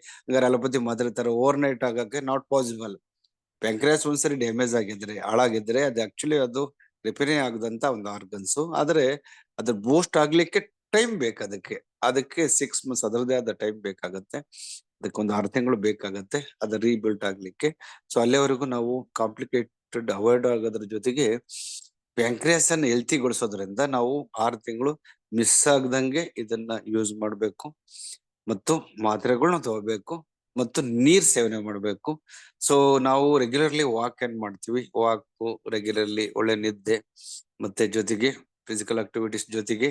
ಅಲೋಪತಿ ಮಾತ್ರೆ ತರ ಓವರ್ ನೈಟ್ ಆಗಕ್ಕೆ ನಾಟ್ ಪಾಸಿಬಲ್. ಪ್ಯಾಂಕ್ರಿಯಾಸ್ ಒಂದ್ಸರಿ ಡ್ಯಾಮೇಜ್ ಆಗಿದ್ರೆ, ಹಾಳಾಗಿದ್ರೆ ಅದು ಆಕ್ಚುಲಿ ಅದು ರಿಪೇರಿ ಆಗದಂತ ಒಂದು ಆರ್ಗನ್ಸ್. ಆದ್ರೆ ಅದು ಬೂಸ್ಟ್ ಆಗ್ಲಿಕ್ಕೆ ಟೈಮ್ ಬೇಕು. ಅದಕ್ಕೆ 6 months ಅದರದೇ ಆದ ಟೈಮ್ ಬೇಕಾಗತ್ತೆ. ಅದಕ್ಕೊಂದು 6 ತಿಂಗಳು ಬೇಕಾಗತ್ತೆ ಅದು ರೀಬಿಲ್ಟ್ ಆಗ್ಲಿಕ್ಕೆ. ಸೊ ಅಲ್ಲಿವರೆಗೂ ನಾವು ಕಾಂಪ್ಲಿಕೇಟೆಡ್ ಅವಾಯ್ಡ್ ಆಗೋದ್ರ ಜೊತೆಗೆ ಪ್ಯಾಂಕ್ರಿಯಾಸ್ ಅನ್ನು ಹೆಲ್ತಿಗೊಳಿಸೋದ್ರಿಂದ ನಾವು 6 ತಿಂಗಳು ಮಿಸ್ ಆಗದಂಗೆ ಇದನ್ನ ಯೂಸ್ ಮಾಡ್ಬೇಕು ಮತ್ತು ಮಾತ್ರೆಗಳನ್ನ ತಗೋಬೇಕು ಮತ್ತು ನೀರ್ ಸೇವನೆ ಮಾಡ್ಬೇಕು. ಸೊ ನಾವು ರೆಗ್ಯುಲರ್ಲಿ ವಾಕ್ ಏನ್ ಮಾಡ್ತೀವಿ, ವಾಕ್ ರೆಗ್ಯುಲರ್ಲಿ ಒಳ್ಳೆ ನಿದ್ದೆ ಮತ್ತೆ ಜೊತೆಗೆ ಫಿಸಿಕಲ್ ಆಕ್ಟಿವಿಟೀಸ್ ಜೊತೆಗೆ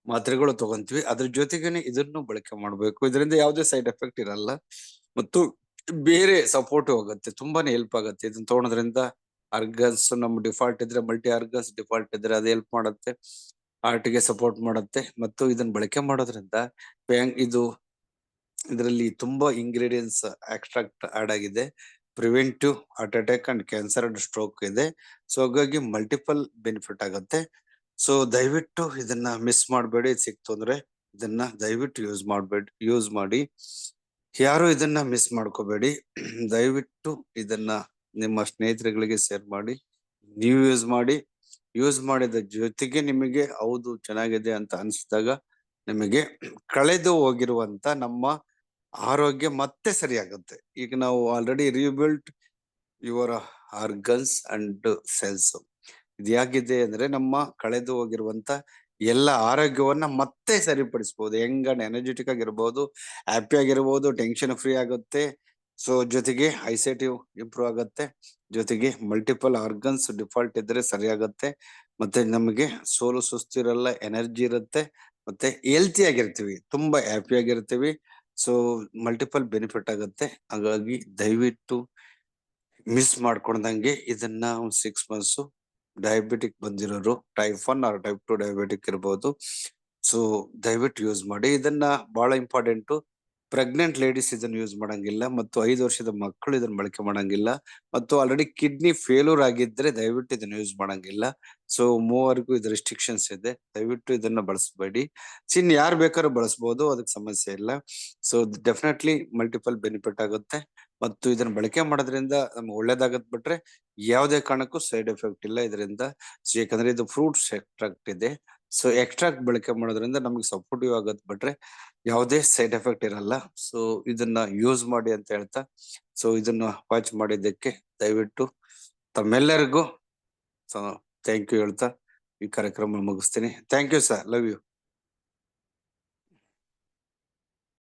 ಮಾತ್ರೆಗಳು ತಗೊಂತೀವಿ, ಅದ್ರ ಜೊತೆಗೇನೆ ಇದನ್ನು ಬಳಕೆ ಮಾಡ್ಬೇಕು. ಇದರಿಂದ ಯಾವುದೇ ಸೈಡ್ ಎಫೆಕ್ಟ್ ಇರಲ್ಲ ಮತ್ತು ಬೇರೆ ಸಪೋರ್ಟಿವ್ ಆಗುತ್ತೆ, ತುಂಬಾನೇ ಹೆಲ್ಪ್ ಆಗುತ್ತೆ. ಇದನ್ನ ತಗೊಳೋದ್ರಿಂದ ಆರ್ಗನ್ಸ್ ನಮ್ ಡಿಫಾಲ್ಟ್ ಇದ್ರೆ, ಮಲ್ಟಿ ಆರ್ಗನ್ಸ್ ಡಿಫಾಲ್ಟ್ ಇದ್ರೆ ಅದು ಹೆಲ್ಪ್ ಮಾಡುತ್ತೆ, ಹಾರ್ಟ್ ಗೆ ಸಪೋರ್ಟ್ ಮಾಡುತ್ತೆ. ಮತ್ತು ಇದನ್ನ ಬಳಕೆ ಮಾಡೋದ್ರಿಂದ ಇದು ಇದರಲ್ಲಿ ತುಂಬಾ ಇಂಗ್ರೀಡಿಯೆಂಟ್ಸ್ ಎಕ್ಸ್ಟ್ರಾಕ್ಟ್ ಆಡ್ ಆಗಿದೆ. Preventive heart attack and cancer and stroke ಇದೆ. ಸೊ ಹಾಗಾಗಿ ಮಲ್ಟಿಪಲ್ ಬೆನಿಫಿಟ್ ಆಗುತ್ತೆ. ಸೊ ದಯವಿಟ್ಟು ಇದನ್ನ ಮಿಸ್ ಮಾಡಬೇಡಿ. ಸಿಕ್ತು ಅಂದ್ರೆ ಇದನ್ನ ದಯವಿಟ್ಟು ಯೂಸ್ ಮಾಡಿ. ಯಾರು ಇದನ್ನ ಮಿಸ್ ಮಾಡ್ಕೋಬೇಡಿ. ದಯವಿಟ್ಟು ಇದನ್ನ ನಿಮ್ಮ ಸ್ನೇಹಿತರುಗಳಿಗೆ ಶೇರ್ ಮಾಡಿ, ನೀವು ಯೂಸ್ ಮಾಡಿದ ಜೊತೆಗೆ ನಿಮಗೆ ಹೌದು ಚೆನ್ನಾಗಿದೆ ಅಂತ ಅನಿಸಿದಾಗ ನಿಮಗೆ ಕಳೆದು ಹೋಗಿರುವಂತ ನಮ್ಮ ಆರೋಗ್ಯ ಮತ್ತೆ ಸರಿಯಾಗುತ್ತೆ. ಈಗ ನಾವು already rebuilt your organs and cells. ಇದು ಯಾಕಿದೆ ಅಂದ್ರೆ ನಮ್ಮ ಕಳೆದು ಹೋಗಿರುವಂತ ಎಲ್ಲ ಆರೋಗ್ಯವನ್ನ ಮತ್ತೆ ಸರಿಪಡಿಸಬಹುದು. ಯಂಗ್ ಅಂಡ್ ಎನರ್ಜೆಟಿಕ್ ಆಗಿರ್ಬೋದು, ಹ್ಯಾಪಿ ಆಗಿರ್ಬೋದು, ಟೆನ್ಷನ್ ಫ್ರೀ ಆಗುತ್ತೆ. ಸೊ ಜೊತೆಗೆ ಐಸೈಟ್ ಇಂಪ್ರೂವ್ ಆಗುತ್ತೆ, ಜೊತೆಗೆ ಮಲ್ಟಿಪಲ್ ಆರ್ಗನ್ಸ್ ಡಿಫಾಲ್ಟ್ ಇದ್ರೆ ಸರಿಯಾಗತ್ತೆ, ಮತ್ತೆ ನಮಗೆ ಸೋಲು ಸುಸ್ತಿರಲ್ಲ, ಎನರ್ಜಿ ಇರುತ್ತೆ, ಮತ್ತೆ ಹೆಲ್ತಿ ಆಗಿರ್ತೀವಿ, ತುಂಬಾ ಹ್ಯಾಪಿ ಆಗಿರ್ತೀವಿ. ಸೊ ಮಲ್ಟಿಪಲ್ ಬೆನಿಫಿಟ್ ಆಗುತ್ತೆ. ಹಾಗಾಗಿ ದಯವಿಟ್ಟು ಮಿಸ್ ಮಾಡ್ಕೊಂಡಂಗೆ ಇದನ್ನ 6 months ಡಯಾಬಿಟಿಕ್ ಬಂದಿರೋರು, ಟೈಪ್ 1 ಆರ್ ಟೈಪ್ 2 ಡಯಾಬಿಟಿಕ್ ಇರ್ಬೋದು. ಸೊ ದಯವಿಟ್ಟು ಯೂಸ್ ಮಾಡಿ. ಇದನ್ನ ಬಹಳ ಇಂಪಾರ್ಟೆಂಟ್. ಪ್ರೆಗ್ನೆಂಟ್ ಲೇಡೀಸ್ ಇದನ್ನ ಯೂಸ್ ಮಾಡಂಗಿಲ್ಲ ಮತ್ತು 5 ವರ್ಷದ ಮಕ್ಕಳು ಇದನ್ನ ಬಳಕೆ ಮಾಡಂಗಿಲ್ಲ ಮತ್ತು ಆಲ್ರೆಡಿ ಕಿಡ್ನಿ ಫೇಲ್ಯೂರ್ ಆಗಿದ್ರೆ ದಯವಿಟ್ಟು ಇದನ್ನ ಯೂಸ್ ಮಾಡಂಗಿಲ್ಲ. ಸೊ ಮೂವರಿಗೂ ಇದು ರೆಸ್ಟ್ರಿಕ್ಷನ್ಸ್ ಇದೆ, ದಯವಿಟ್ಟು ಇದನ್ನ ಬಳಸಬೇಡಿ. ಸಿನ್ ಯಾರು ಬೇಕಾದ್ರೂ ಬಳಸಬಹುದು, ಅದಕ್ಕೆ ಸಮಸ್ಯೆ ಇಲ್ಲ. ಸೊ ಡೆಫಿನೆಟ್ಲಿ ಮಲ್ಟಿಪಲ್ ಬೆನಿಫಿಟ್ ಆಗುತ್ತೆ ಮತ್ತು ಇದನ್ನ ಬಳಕೆ ಮಾಡೋದ್ರಿಂದ ನಮ್ಗೆ ಒಳ್ಳೇದಾಗತ್ ಬಿಟ್ರೆ ಯಾವುದೇ ಕಾರಣಕ್ಕೂ ಸೈಡ್ ಎಫೆಕ್ಟ್ ಇಲ್ಲ ಇದರಿಂದ. ಯಾಕಂದ್ರೆ ಇದು ಫ್ರೂಟ್ಸ್ ಎಕ್ಸ್ಟ್ರಾಕ್ಟ್ ಇದೆ. ಸೊ ಎಕ್ಸ್ಟ್ರಾಕ್ಟ್ ಬಳಕೆ ಮಾಡೋದ್ರಿಂದ ನಮ್ಗೆ ಸಪೋರ್ಟಿವ್ ಆಗತ್ ಬಿಟ್ರೆ ಯಾವುದೇ ಸೈಡ್ ಎಫೆಕ್ಟ್ ಇರಲ್ಲ. ಸೊ ಇದನ್ನ ಯೂಸ್ ಮಾಡಿ ಅಂತ ಹೇಳ್ತಾ, ಸೊ ಇದನ್ನ ವಾಚ್ ಮಾಡಿದ್ದಕ್ಕೆ ದಯವಿಟ್ಟು ತಮ್ಮೆಲ್ಲರಿಗೂ ಥ್ಯಾಂಕ್ ಯು ಹೇಳ್ತಾ ಈ ಕಾರ್ಯಕ್ರಮ ಮುಗಿಸ್ತೀನಿ. Thank you sir, love you.